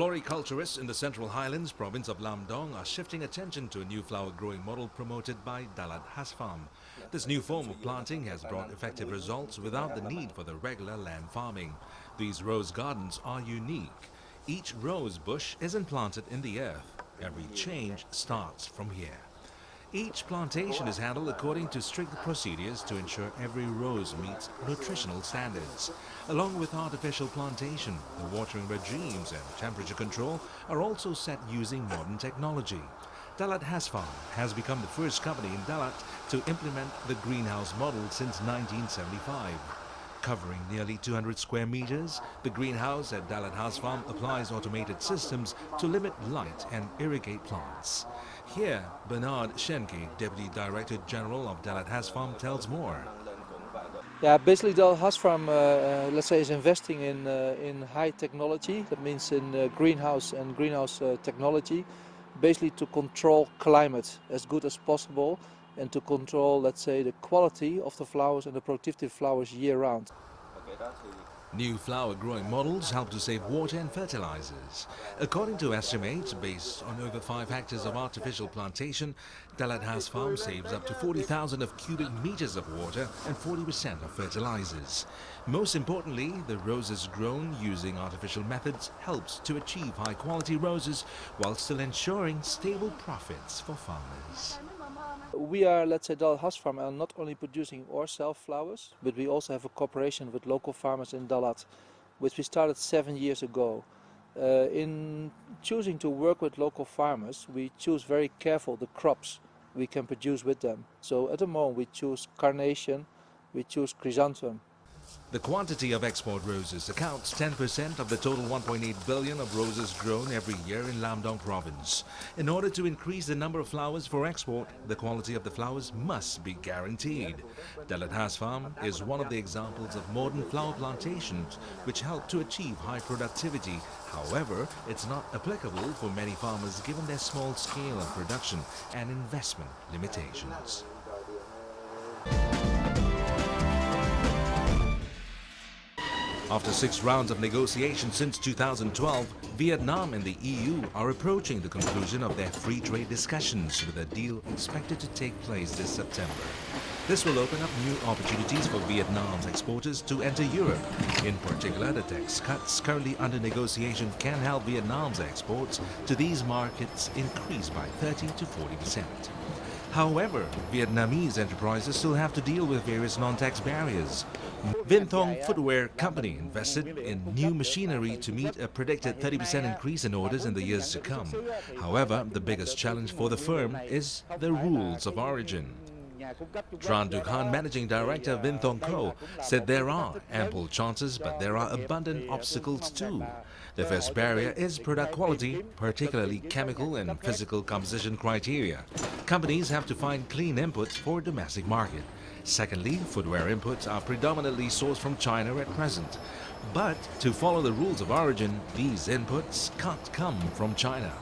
Floriculturists in the Central Highlands province of Lamdong are shifting attention to a new flower growing model promoted by Dalat Hasfarm. This new form of planting has brought effective results without the need for the regular land farming. These rose gardens are unique. Each rose bush isn't planted in the earth. Every change starts from here. Each plantation is handled according to strict procedures to ensure every rose meets nutritional standards. Along with artificial plantation, the watering regimes and temperature control are also set using modern technology. Dalat Hasfarm has become the first company in Dalat to implement the greenhouse model since 1975. Covering nearly 200 square meters, the greenhouse at Dalat Hasfarm applies automated systems to limit light and irrigate plants. Here, Bernard Schenke, Deputy Director General of Dalat Hasfarm, tells more. Yeah, basically Dalat Hasfarm, let's say, is investing in high technology. That means in greenhouse and greenhouse technology, basically to control climate as good as possible and to control, let's say, the quality of the flowers and the productivity of flowers year-round. New flower growing models help to save water and fertilizers. According to estimates based on over 5 hectares of artificial plantation, Dalat Hasfarm saves up to 40,000 of cubic meters of water and 40% of fertilizers. Most importantly, the roses grown using artificial methods helps to achieve high-quality roses while still ensuring stable profits for farmers. We are, let's say, Dalat Hasfarm are not only producing ourselves flowers, but we also have a cooperation with local farmers in Dalat, which we started 7 years ago. In choosing to work with local farmers, we choose very careful the crops we can produce with them. So at the moment we choose carnation, we choose chrysanthemum. The quantity of export roses accounts 10% of the total 1.8 billion of roses grown every year in Lamdong province. In order to increase the number of flowers for export, the quality of the flowers must be guaranteed. Dalat Hasfarm is one of the examples of modern flower plantations which help to achieve high productivity. However, it's not applicable for many farmers given their small scale of production and investment limitations. After 6 rounds of negotiations since 2012, Vietnam and the EU are approaching the conclusion of their free trade discussions with a deal expected to take place this September. This will open up new opportunities for Vietnam's exporters to enter Europe. In particular, the tax cuts currently under negotiation can help Vietnam's exports to these markets increase by 30 to 40%. However, Vietnamese enterprises still have to deal with various non-tax barriers. Vinh Thong Footwear Company invested in new machinery to meet a predicted 30% increase in orders in the years to come. However, the biggest challenge for the firm is the rules of origin. Tran Du Khan, Managing Director of Vinh Thong Co., said there are ample chances, but there are abundant obstacles too. The first barrier is product quality, particularly chemical and physical composition criteria. Companies have to find clean inputs for domestic market. Secondly, footwear inputs are predominantly sourced from China at present. But to follow the rules of origin, these inputs can't come from China.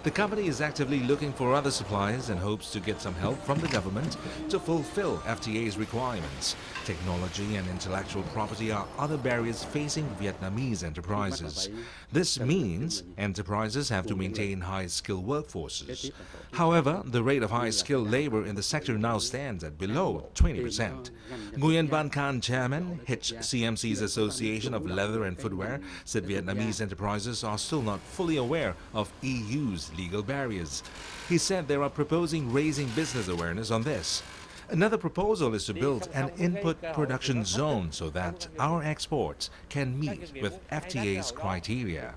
The company is actively looking for other suppliers and hopes to get some help from the government to fulfill FTA's requirements. Technology and intellectual property are other barriers facing Vietnamese enterprises. This means enterprises have to maintain high-skilled workforces. However, the rate of high-skilled labor in the sector now stands at below 20%. Nguyen Ban Khan, chairman, HCMC's Association of Leather and Footwear, said Vietnamese enterprises are still not fully aware of EU's legal barriers. He said they are proposing raising business awareness on this. Another proposal is to build an input production zone so that our exports can meet with FTA's criteria.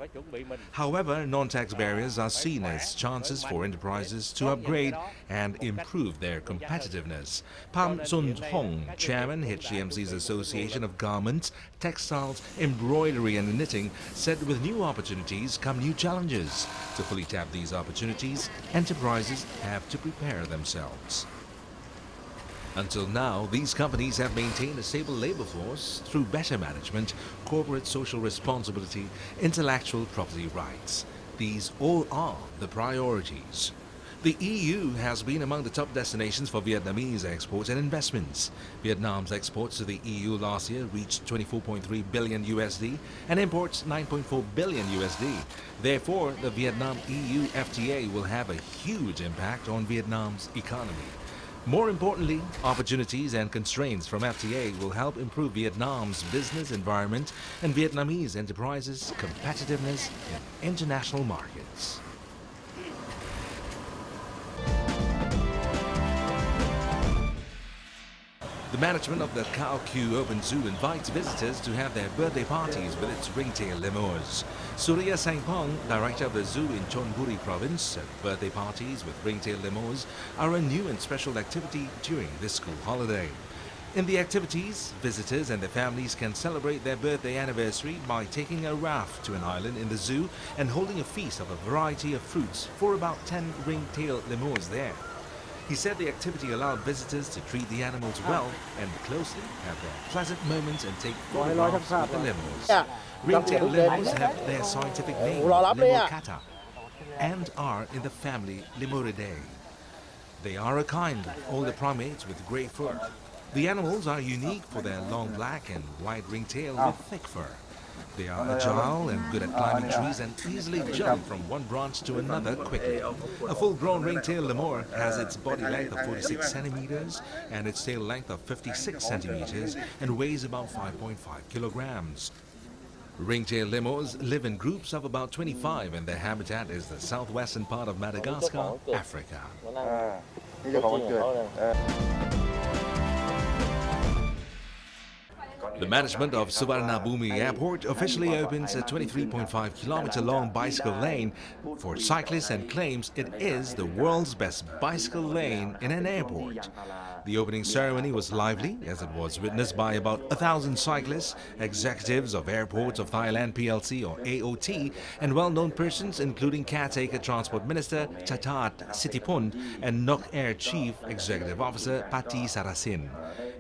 However, non-tax barriers are seen as chances for enterprises to upgrade and improve their competitiveness. Pham Sun Hong, Chairman, HCMC's Association of Garments, Textiles, Embroidery and Knitting, said with new opportunities come new challenges. To fully tap these opportunities, enterprises have to prepare themselves. Until now, these companies have maintained a stable labor force through better management, corporate social responsibility, intellectual property rights. These all are the priorities. The EU has been among the top destinations for Vietnamese exports and investments. Vietnam's exports to the EU last year reached 24.3 billion USD and imports 9.4 billion USD. Therefore, the Vietnam-EU FTA will have a huge impact on Vietnam's economy. More importantly, opportunities and constraints from FTA will help improve Vietnam's business environment and Vietnamese enterprises' competitiveness in international markets. The management of the Khao Kyu Open Zoo invites visitors to have their birthday parties with its ringtail lemurs. Surya Sangpong, director of the zoo in Chonburi province, said birthday parties with ringtail lemurs are a new and special activity during this school holiday. In the activities, visitors and their families can celebrate their birthday anniversary by taking a raft to an island in the zoo and holding a feast of a variety of fruits for about 10 ringtail lemurs there. He said the activity allowed visitors to treat the animals well and closely, have their pleasant moments and take photographs with the lemurs. Ringtail lemurs have their scientific name, Lemurcata, and are in the family Lemuridae. They are a kind of older primates with grey fur. The animals are unique for their long black and white ringtail with thick fur. They are agile and good at climbing trees and easily jump from one branch to another quickly. A full-grown ringtail lemur has its body length of 46 centimeters and its tail length of 56 centimeters and weighs about 5.5 kilograms. Ringtail lemurs live in groups of about 25 and their habitat is the southwestern part of Madagascar, Africa. The management of Suvarnabhumi Airport officially opens a 23.5-kilometer-long bicycle lane for cyclists and claims it is the world's best bicycle lane in an airport. The opening ceremony was lively as it was witnessed by about 1,000 cyclists, executives of Airports of Thailand PLC or AOT, and well-known persons including caretaker Transport Minister Chatat Sitipun and Nok Air Chief Executive Officer Pati Sarasin.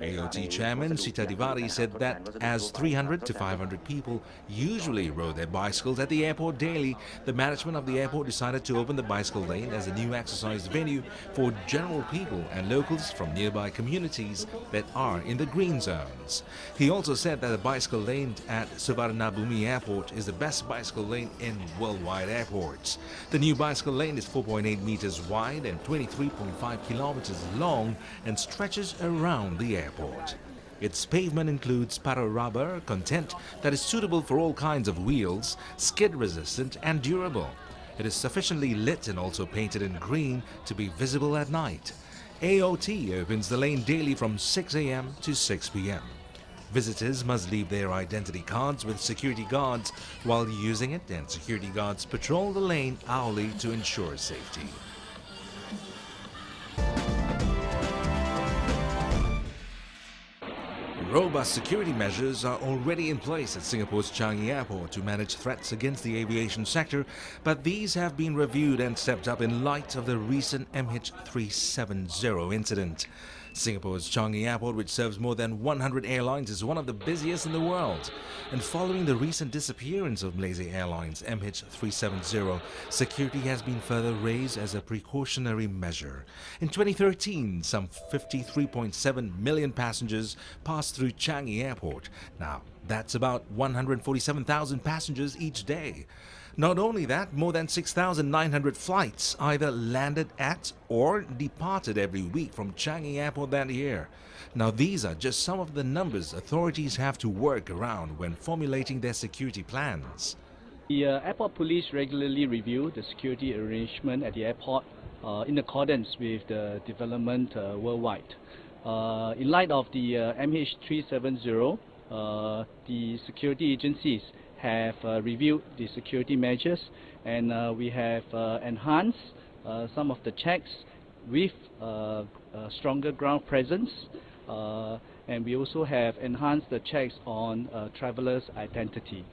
AOT Chairman Sita Divari said that as 300 to 500 people usually rode their bicycles at the airport daily, the management of the airport decided to open the bicycle lane as a new exercise venue for general people and locals from nearby communities that are in the green zones. He also said that the bicycle lane at Suvarnabhumi Airport is the best bicycle lane in worldwide airports. The new bicycle lane is 4.8 meters wide and 23.5 kilometers long and stretches around the airport. Its pavement includes para-rubber content that is suitable for all kinds of wheels, skid-resistant and durable. It is sufficiently lit and also painted in green to be visible at night. AOT opens the lane daily from 6 a.m. to 6 p.m. Visitors must leave their identity cards with security guards while using it, and security guards patrol the lane hourly to ensure safety. Robust security measures are already in place at Singapore's Changi Airport to manage threats against the aviation sector, but these have been reviewed and stepped up in light of the recent MH370 incident. Singapore's Changi Airport, which serves more than 100 airlines, is one of the busiest in the world. And following the recent disappearance of Malaysia Airlines MH370, security has been further raised as a precautionary measure. In 2013, some 53.7 million passengers passed through Changi Airport. Now, that's about 147,000 passengers each day. Not only that, more than 6,900 flights either landed at or departed every week from Changi Airport that year. Now, these are just some of the numbers authorities have to work around when formulating their security plans. The airport police regularly review the security arrangement at the airport in accordance with the development worldwide. In light of the MH370, the security agencies have reviewed the security measures, and we have enhanced some of the checks with stronger ground presence, and we also have enhanced the checks on travelers' identity.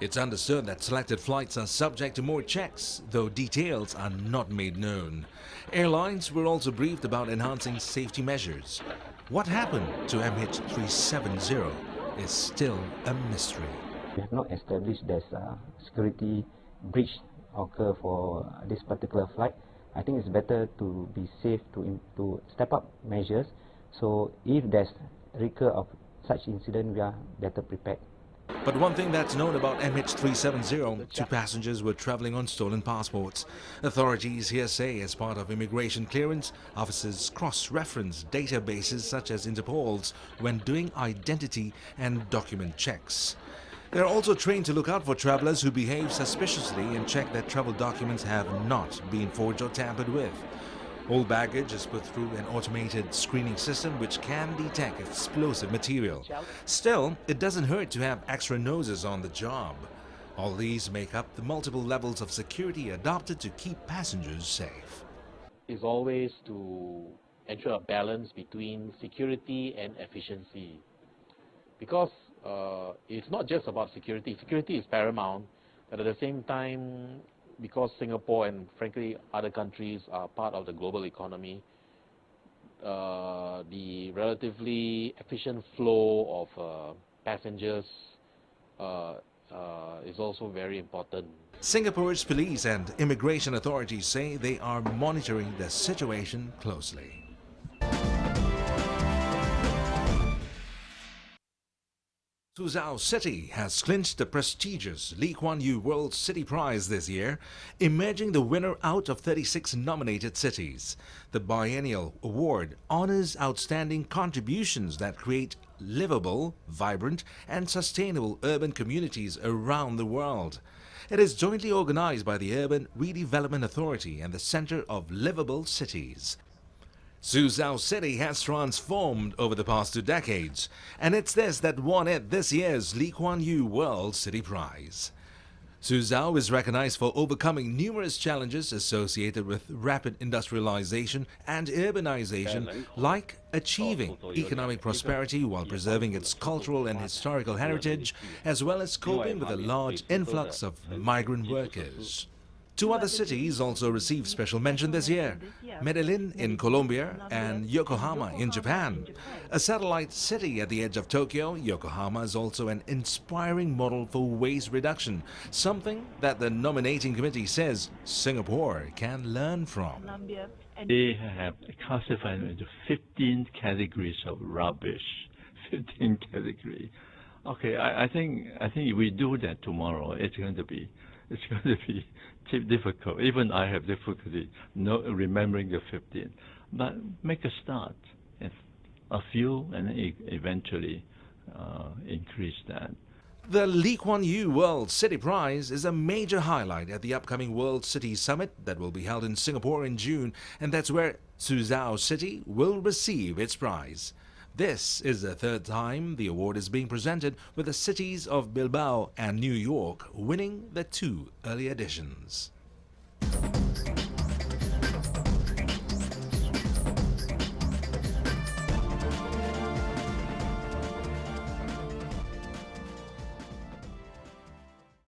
It's understood that selected flights are subject to more checks, though details are not made known. Airlines were also briefed about enhancing safety measures. What happened to MH370 is still a mystery. We have not established there's a security breach occur for this particular flight, I think it's better to be safe, to step up measures, so if there's recur of such incident, we are better prepared. But one thing that's known about MH370, two passengers were traveling on stolen passports. Authorities here say as part of immigration clearance, officers cross-reference databases such as Interpol's when doing identity and document checks. They're also trained to look out for travelers who behave suspiciously and check that travel documents have not been forged or tampered with. All baggage is put through an automated screening system which can detect explosive material. Still, it doesn't hurt to have extra noses on the job. All these make up the multiple levels of security adopted to keep passengers safe. Is always to ensure a balance between security and efficiency. Because it's not just about security. Security is paramount, but at the same time, because Singapore and frankly other countries are part of the global economy, the relatively efficient flow of passengers is also very important. Singapore's police and immigration authorities say they are monitoring the situation closely. Suzhou City has clinched the prestigious Lee Kuan Yew World City Prize this year, emerging the winner out of 36 nominated cities. The biennial award honors outstanding contributions that create livable, vibrant, and sustainable urban communities around the world. It is jointly organized by the Urban Redevelopment Authority and the Center of Livable Cities. Suzhou City has transformed over the past 2 decades, and it's this that won it this year's Lee Kuan Yew World City Prize. Suzhou is recognized for overcoming numerous challenges associated with rapid industrialization and urbanization, like achieving economic prosperity while preserving its cultural and historical heritage, as well as coping with a large influx of migrant workers. 2 other cities also received special mention this year: Medellin in Colombia and Yokohama in Japan. A satellite city at the edge of Tokyo, Yokohama is also an inspiring model for waste reduction, something that the nominating committee says Singapore can learn from. They have classified into 15 categories of rubbish. 15 categories. Okay, I think if we do that tomorrow, it's going to be difficult. Even I have difficulty remembering the 15. But make a start, a few, and eventually increase that. The Lee Kuan Yew World City Prize is a major highlight at the upcoming World City Summit that will be held in Singapore in June, and that's where Suzhou City will receive its prize. This is the 3rd time the award is being presented, with the cities of Bilbao and New York winning the 2 early editions.